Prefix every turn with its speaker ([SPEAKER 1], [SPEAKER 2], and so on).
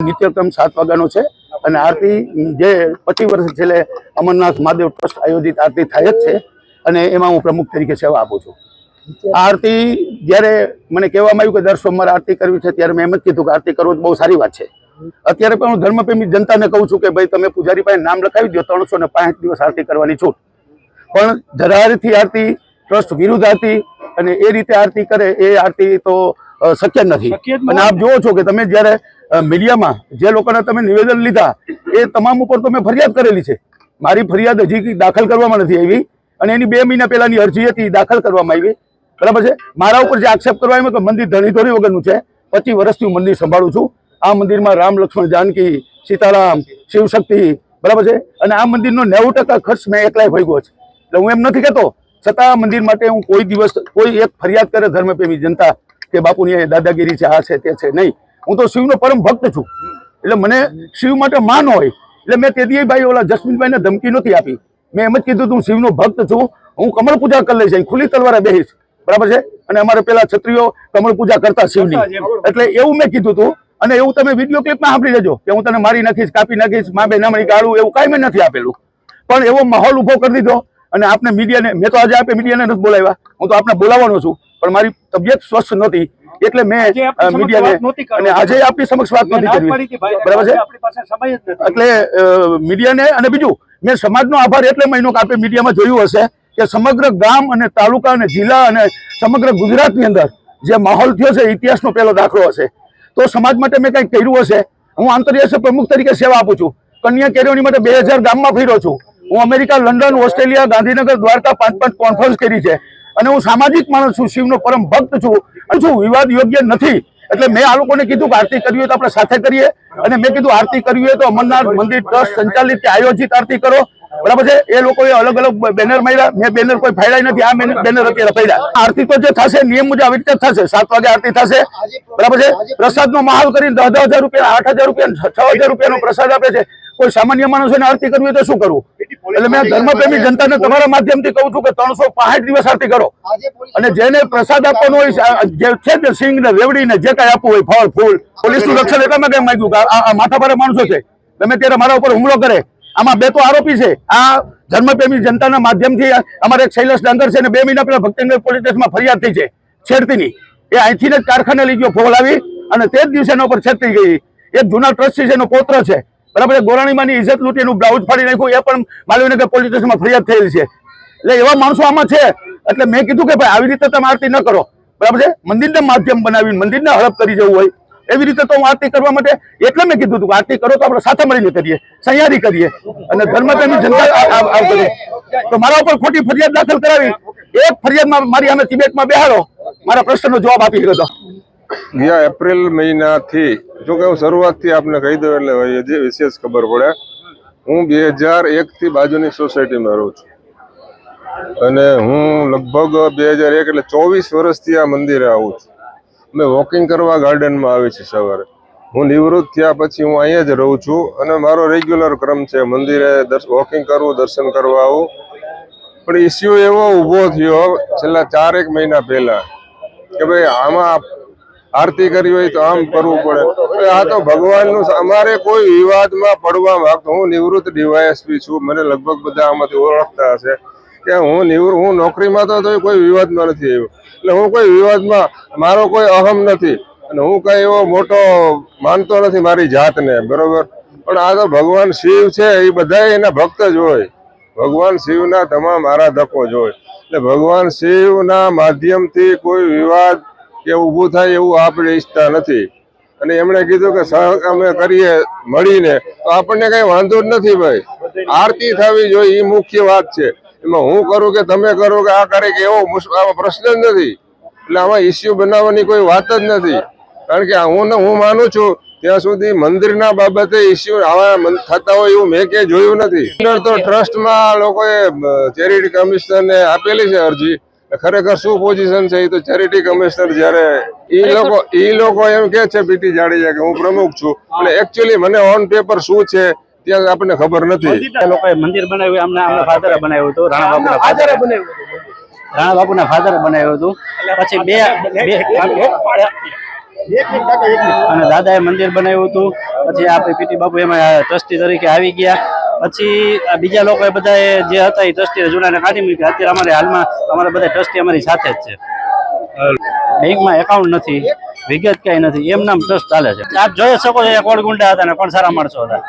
[SPEAKER 1] નિત્યક્રમ 7 વાગ્યાનો છે અને આરતી જે 25 વર્ષ છેલ્લે અમરનાથ મહાદેવ ટ્રસ્ટ આયોજિત આરતી થાય જ છે અને એમાં હું પ્રમુખ તરીકે સેવા આપું છું। આ આરતી જ્યારે મને કહેવામાં આવ્યું કે દર સોમવારે આરતી કરવી છે ત્યારે મેં એમ જ કીધું કે આરતી કરવો બહુ સારી વાત છે। અત્યારે પણ હું ધર્મપ્રેમી જનતાને કહું છું કે ભાઈ તમે પૂજારી પાસે નામ લખાવી દો, 365 દિવસ આરતી કરવાની છૂટ। પણ ધરારથી આરતી, ટ્રસ્ટ વિરુદ્ધ આરતી અને એ રીતે આરતી કરે એ આરતી તો શક્ય નથી। અને આપ જુઓ છો કે તમે જ્યારે મીડિયામાં જે લોકોના તમે નિવેદન લીધા એ તમામ ઉપર તો મેં ફરિયાદ કરેલી છે। મારી ફરિયાદ હજી દાખલ કરવામાં નથી આવી અને એની 2 મહિના પહેલાની અરજી હતી દાખલ કરવામાં આવી, બરાબર છે। મારા ઉપર જે આક્ષેપ કરવામાં આવ્યો કે મંદિર ધણીધોરી વગરનું છે। 25 વર્ષથી હું મંદિર સંભાળું છું। આ મંદિરમાં રામ, લક્ષ્મણ, જાનકી, સીતારામ, શિવશક્તિ, બરાબર છે। અને આ મંદિરનો 90% ખર્ચ મેં એકલાય ભોગવ્યો છે। એટલે હું એમ નથી કહેતો, છતાં આ મંદિર માટે હું કોઈ દિવસ કોઈ એક ફરિયાદ કરે ધર્મપ્રેમી જનતા કે બાપુની દાદાગીરી છે, આ છે, તે છે, નહીં। હું તો શિવનો પરમ ભક્ત છું, એટલે મને શિવ માટે માન હોય એટલે મેં તે દી ભાઈ ઓલા જસ્મીનભાઈને ધમકી નથી આપી। મેં એમ જ કીધું હું શિવનો ભક્ત છું, હું કમળ પૂજા કરી લઈશ, ખુલ્લી તલવારે બેસીશ, બરાબર છે। અને અમારે પેલા ક્ષત્રિયો કમળ પૂજા કરતા શિવની, એટલે એવું મેં કીધું હતું। અને એવું તમે વિડીયો ક્લિપમાં સાંભળી લેજો કે હું તને મારી નાખીશ, કાપી નાખીશ, મા બેનામણી ગાળું, એવું કાંઈ મેં નથી આપેલું। પણ એવો માહોલ ઉભો કરી દીધો અને આપને મીડિયાને, મેં તો આજે આપે મીડિયાને નથી બોલાવ્યા, હું તો આપને બોલાવવાનો છું, પણ મારી તબિયત સ્વસ્થ નહોતી એટલે મેં મીડિયાને, અને આજે આપની સમક્ષ વાત નથી કરવી, બરાબર છે। એટલે મીડિયાને, અને બીજું મેં સમાજનો આભાર એટલે માન્યો કે આપે મીડિયામાં જોયું હશે કે સમગ્ર ગામ અને તાલુકા અને જિલ્લા અને સમગ્ર ગુજરાતની અંદર જે માહોલ થયો છે ઇતિહાસનો પહેલો દાખલો હશે। તો સમાજ માટે મેં કંઈક કર્યું હશે। હું આંતરરાષ્ટ્રીય પ્રમુખ તરીકે સેવા આપું છું। કન્યા કેળવણી માટે 2000 ગામમાં ફર્યો છું। હું America, London, Australia, Gandhinagar, Dwarka 5 conference કરી છે અને હું સામાજિક માણસ છું, શિવનો પરમ ભક્ત છું। વિવાદ યોગ્ય નથી એટલે મેં આ લોકોને કીધું કે આરતી કરવી હોય તો આપણે સાથે કરીએ અને મેં કીધું આરતી કરવી હોય તો અમરનાથ મંદિર ટ્રસ્ટ સંચાલિત કે આયોજિત આરતી કરો, બરાબર છે। એ લોકોએ અલગ અલગ બેનર માર્યા, મેં બેનર કોઈ ફાડ્યા નથી, આ બેનર અત્યારે પડ્યા। આરતી તો જે થશે નિયમ મુજબ આવી રીતે થશે, 7 વાગે આરતી થશે, બરાબર છે। પ્રસાદનો માહોલ કરીને 10,000 રૂપિયા, 8,000 રૂપિયા, 6,000 રૂપિયાનો પ્રસાદ આપે છે। કોઈ સામાન્ય માણસોને આરતી કરવી હોય તો શું કરવું? એટલે મેં ધર્મપ્રેમી જનતાને તમારા માધ્યમથી કહું છું કે 365 દિવસ આરતી કરો અને જેને પ્રસાદ આપવાનો હોય જે છે તે સિંગ ને રેવડી ને જે કાંઈ આપવું હોય, ફળ ફૂલ, પોલીસનું રક્ષણ એટલામાં કેમ માંગ્યું કે આ માથાભારે માણસો છે, ગમે ત્યારે મારા ઉપર હુમલો કરે। આમાં 2 તો આરોપી છે। આ ધર્મપ્રેમી જનતાના માધ્યમથી અમારે એક શૈલેષ ડાંગર છે ને 2 મહિના પહેલા ભક્તિનગર પોલીસ સ્ટેશનમાં ફરિયાદ થઈ છે છેડતીની। એ અહીંથી જ કારખાને લઈ ગયો ફોલ આવી અને તે જ દિવસે એના ઉપર છેડતી ગઈ। એક જૂના ટ્રસ્ટી છે, એનો પૌત્ર છે, બરાબર। ગોરાણીમાંની ઇજ્જત લૂંટી એનું બ્લાઉઝ ફાડી નાખ્યું, એ પણ માલવીનગર પોલીસ સ્ટેશનમાં ફરિયાદ થયેલી છે। એટલે એવા માણસો આમાં છે। એટલે મેં કીધું કે ભાઈ આવી રીતે તમે આરતી ન કરો, બરાબર છે। મંદિરને માધ્યમ બનાવીને મંદિરને હડપ કરી જવું હોય એવી રીતે તો હું આરતી કરવા માટે એટલે મેં કીધું હતું કે આરતી કરો તો આપણે સાથે મળીને કરીએ, સહિયારી કરીએ અને ધર્મપ્રેમી જનતા કરીએ। તો મારા ઉપર ખોટી ફરિયાદ દાખલ કરાવી, એક ફરિયાદમાં મારી સામે તિબેટમાં બેહાડો, મારા પ્રશ્નનો જવાબ આપી ગયો હતો।
[SPEAKER 2] ગયા એપ્રિલ મહિનાથી, જો કે હું શરૂઆતથી આપને કહી દઉં એટલે જે વિશેષ ખબર પડે, હું 2001 બાજુની સોસાયટીમાં રહું છું અને હું લગભગ 2001 એટલે 24 વર્ષથી આ મંદિરે આવું છું। મેં વોકિંગ કરવા ગાર્ડનમાં આવી છે સવારે। હું નિવૃત્ત થયા પછી હું અહીંયા જ રહું છું અને મારો રેગ્યુલર ક્રમ છે મંદિરે વોકિંગ કરવું, દર્શન કરવા આવું। પણ ઇસ્યુ એવો ઊભો થયો છેલ્લા 4-1 મહિના પહેલા કે ભાઈ આમાં આરતી કરવી હોય તો આમ કરવું પડે। આ તો ભગવાનનું, અમારે કોઈ વિવાદમાં પડવા માંગતો, હું નિવૃત્ત ડીવાયએસપી છું, મને લગભગ બધા આમાંથી ઓળખતા હશે કે હું નોકરીમાં તો કોઈ વિવાદમાં નથી આવ્યો। એટલે હું કોઈ વિવાદમાં, મારો કોઈ અહમ નથી અને હું કઈ એવો મોટો માનતો નથી મારી જાતને, બરોબર। પણ આ તો ભગવાન શિવ છે, એ બધા એના ભક્ત જ હોય। ભગવાન શિવના તમામ આરાધકો જ હોય। એટલે ભગવાન શિવના માધ્યમથી કોઈ વિવાદ કે ઊભું થાય એવું આપણે ઈચ્છતા નથી અને એમણે કીધું કે અમે કરીએ મળીને તો આપણને કઈ વાંધો જ નથી ભાઈ। આરતી થવી જોઈએ એ મુખ્ય વાત છે। એમાં હું કરું કે તમે કરો કે આ કરે કે એવો પ્રશ્ન જ નથી। એટલે આમાં ઇસ્યુ બનાવવાની કોઈ વાત જ નથી, કારણ કે હું માનું છું ત્યાં સુધી મંદિરના બાબતે ઇસ્યુ આવા થતા હોય એવું મેં ક્યાંય જોયું નથી। તો ટ્રસ્ટમાં લોકોએ ચેરિટી કમિશનરને આપેલી છે અરજી, ખરેખર શું પોઝિશન છે એ તો ચેરિટી કમિશનર જયારે એ લોકો એમ કે છે પીટી જાડેજા કે હું પ્રમુખ છું, એટલે એકચ્યુઅલી મને ઓન પેપર શું છે ત્યાં આપણને ખબર નથી।
[SPEAKER 3] લોકોએ મંદિર બનાવ્યું, આમના ફાધરે બનાવ્યું હતું, રાણા બાપુના ફાધરે બનાવ્યું હતું। પછી અને દાદાએ મંદિર બનાવ્યું હતું. પછી આપણે પીટી બાપુ એમાં ટ્રસ્ટી તરીકે આવી ગયા. પછી આ બીજા લોકો બધાએ જે હતા એ ટ્રસ્ટી જૂનાને કાઢી મૂક્યા. અત્યારે અમારે હાલમાં અમારા બધા ટ્રસ્ટી અમારી સાથે જ છે. બેંકમાં એકાઉન્ટ નથી, વિગત ક્યાંય નથી, એમ નામ ટ્રસ્ટ ચાલે છે. આપ જોઈ શકો છો, કોણ ગુંડા હતા ને કોણ સારા માણસો હતા.